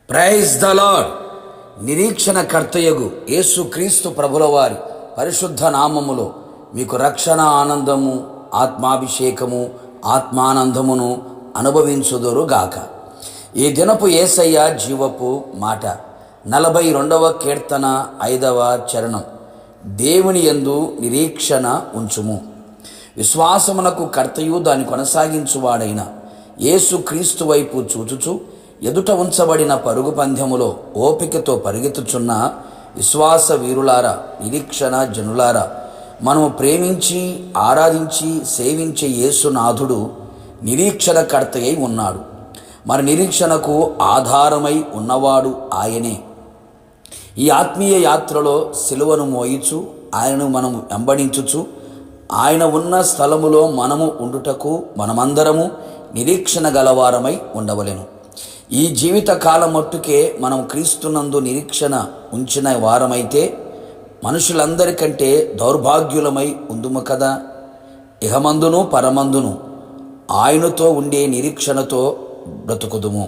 Praise the lord. నిరీక్షణ కర్తయగు యేసు క్రీస్తు ప్రభుల వారి పరిశుద్ధ నామములో మీకు రక్షణ ఆనందము, ఆత్మాభిషేకము, ఆత్మానందమును అనుభవించుదురుగాక. ఈ దినపు యేసయ్య జీవపు మాట 42వ కీర్తన 5వ చరణం. దేవుని యందు నిరీక్షణ ఉంచుము. విశ్వాసమునకు కర్తయు దాన్ని కొనసాగించువాడైన యేసు క్రీస్తు వైపు చూచుచు ఎదుట ఉంచబడిన పరుగు పందెములో ఓపికతో పరిగెత్తుచున్న విశ్వాస వీరులారా, నిరీక్షణ జనులారా, మనము ప్రేమించి ఆరాధించి సేవించే యేసునాథుడు నిరీక్షణ కర్తయ్య ఉన్నాడు. మన నిరీక్షణకు ఆధారమై ఉన్నవాడు ఆయనే. ఈ ఆత్మీయ యాత్రలో సిలువను మోయిచు ఆయనను మనము వెంబడించుచు ఆయన ఉన్న స్థలములో మనము ఉండుటకు మనమందరము నిరీక్షణ గలవారమై ఉండవలెను. ఈ జీవిత కాలం మట్టుకే మనం క్రీస్తునందు నిరీక్షణ ఉంచిన వారమైతే మనుషులందరికంటే దౌర్భాగ్యులమై ఉందుము కదా. ఇహమందును పరమందును ఆయనతో ఉండే నిరీక్షణతో బ్రతుకుదుము.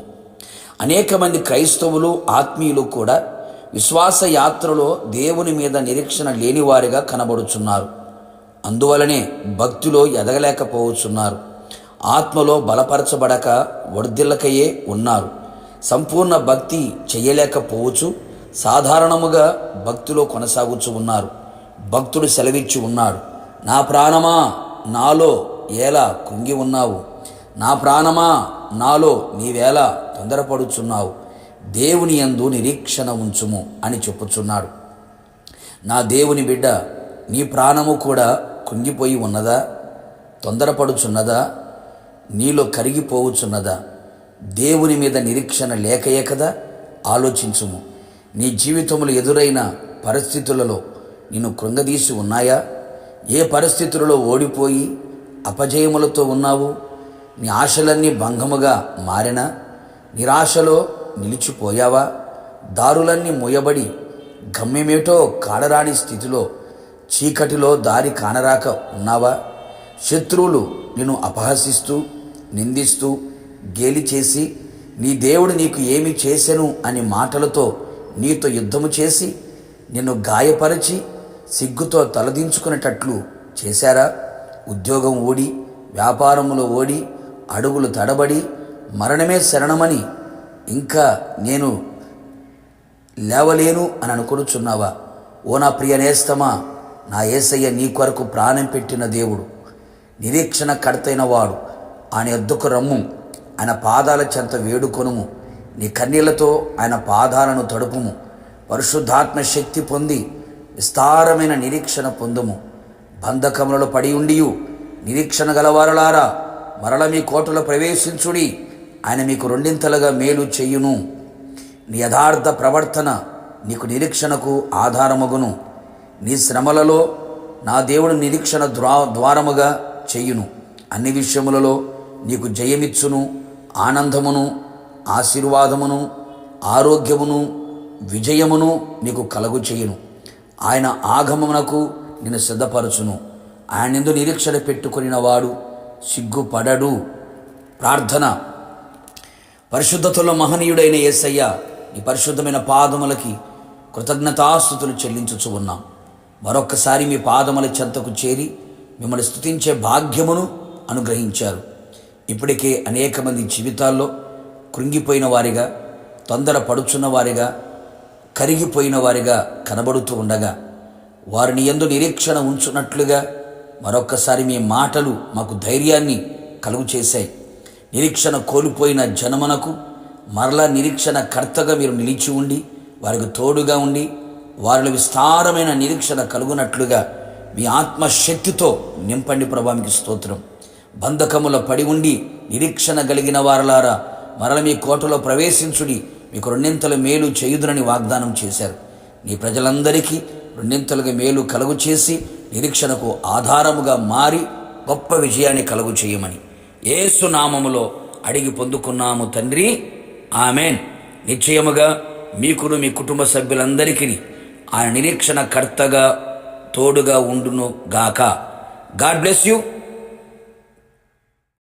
అనేక మంది క్రైస్తవులు, ఆత్మీయులు కూడా విశ్వాస యాత్రలో దేవుని మీద నిరీక్షణ లేనివారిగా కనబడుచున్నారు. అందువలనే భక్తిలో ఎదగలేకపోవచ్చున్నారు. ఆత్మలో బలపరచబడక వర్ధిల్లకయే ఉన్నారు. సంపూర్ణ భక్తి చెయ్యలేకపోవచ్చు. సాధారణముగా భక్తిలో కొనసాగుచు ఉన్నారు. భక్తుడు సెలవిచ్చి ఉన్నాడు, నా ప్రాణమా నాలో ఎలా కృంగి ఉన్నావు, నా ప్రాణమా నాలో నీవేలా తొందరపడుచున్నావు, దేవుని యందు నిరీక్షణ ఉంచుము అని చెప్పుచున్నాడు. నా దేవుని బిడ్డ, నీ ప్రాణము కూడా కృంగిపోయి ఉన్నదా? తొందరపడుచున్నదా? నీలో కరిగిపోవచ్చున్నదా? దేవుని మీద నిరీక్షణ లేకయే కదా. ఆలోచించుము. నీ జీవితంలో ఎదురైన పరిస్థితులలో నిన్ను కృంగదీసి ఉన్నాయా? ఏ పరిస్థితులలో ఓడిపోయి అపజయములతో ఉన్నావు? నీ ఆశలన్నీ భంగముగా మారినా నిరాశలో నిలిచిపోయావా? దారులన్నీ మూయబడి గమ్యమేటో కాడరాని స్థితిలో చీకటిలో దారి కానరాక ఉన్నావా? శత్రువులు నిన్ను అపహసిస్తూ నిందిస్తూ గేలి చేసి నీ దేవుడు నీకు ఏమి చేసెను అని మాటలతో నీతో యుద్ధము చేసి నిన్ను గాయపరిచి సిగ్గుతో తలదించుకునేటట్లు చేశారా? ఉద్యోగం ఓడి, వ్యాపారములో ఓడి, అడుగులు తడబడి మరణమే శరణమని ఇంకా నేను లేవలేను అని అనుకొనుచున్నావా? ఓ నా ప్రియ నేస్తమా, నా యేసయ్య నీ కొరకు ప్రాణం పెట్టిన దేవుడు, నిరీక్షణ కర్తైన వాడు. ఆయన యొద్దకు రమ్ము, ఆయన పాదాల చెంత వేడుకొనుము. నీ కన్నీళ్లతో ఆయన పాదాలను తడుపుము. పరిశుద్ధాత్మ శక్తి పొంది విస్తారమైన నిరీక్షణ పొందుము. బంధకములలో పడి ఉండియు నిరీక్షణ గలవారలారా, మరల మీ కోటలో ప్రవేశించుడి. ఆయన మీకు రెండింతలుగా మేలు చెయ్యును. నీ యథార్థ ప్రవర్తన నీకు నిరీక్షణకు ఆధారమగును. నీ శ్రమలలో నా దేవుడు నిరీక్షణ ద్వారముగా చెయ్యును. అన్ని విషయములలో నీకు జయమిచ్చును. ఆనందమును, ఆశీర్వాదమును, ఆరోగ్యమును, విజయమును నీకు కలుగు చేయును. ఆయన ఆగమమునకు నిన్ను సిద్ధపరచును. ఆయన యందు నిరీక్షణ పెట్టుకొనిన వాడు సిగ్గుపడడు. ప్రార్థన. పరిశుద్ధతలో మహనీయుడైన యేసయ్య, నీ పరిశుద్ధమైన పాదములకి కృతజ్ఞతాస్తుతులు చెల్లించుచు ఉన్నాం. మరొక్కసారి మీ పాదముల చెంతకు చేరి మిమ్మల్ని స్తుతించే భాగ్యమును అనుగ్రహించారు. ఇప్పటికే అనేక మంది జీవితాల్లో కృంగిపోయిన వారిగా, తొందర పడుచున్న వారిగా, కరిగిపోయిన వారిగా కనబడుతూ ఉండగా వారిని యందు నిరీక్షణ ఉంచున్నట్లుగా మరొక్కసారి మీ మాటలు మాకు ధైర్యాన్ని కలుగు చేశాయి. నిరీక్షణ కోల్పోయిన జనమునకు మరలా నిరీక్షణ కర్తగా మీరు నిలిచి ఉండి వారికి తోడుగా ఉండి వారిలో విస్తారమైన నిరీక్షణ కలుగునట్లుగా మీ ఆత్మశక్తితో నింపండి ప్రభా. మీకు స్తోత్రం. బంధకముల పడి ఉండి నిరీక్షణ కలిగిన వారలారా, మరల మీ కోటలో ప్రవేశించుడి, మీకు రెండింతల మేలు చేయుదురని వాగ్దానం చేశారు. నీ ప్రజలందరికీ రెండింతలుగా మేలు కలుగు చేసి నిరీక్షణకు ఆధారముగా మారి గొప్ప విజయాన్ని కలుగు చేయమని యేసు నామములో అడిగి పొందుకున్నాము తండ్రి, ఆమెన్. నిశ్చయముగా మీకును మీ కుటుంబ సభ్యులందరికీ ఆయన నిరీక్షణ కర్తగా తోడుగా ఉండును గాక. God bless you.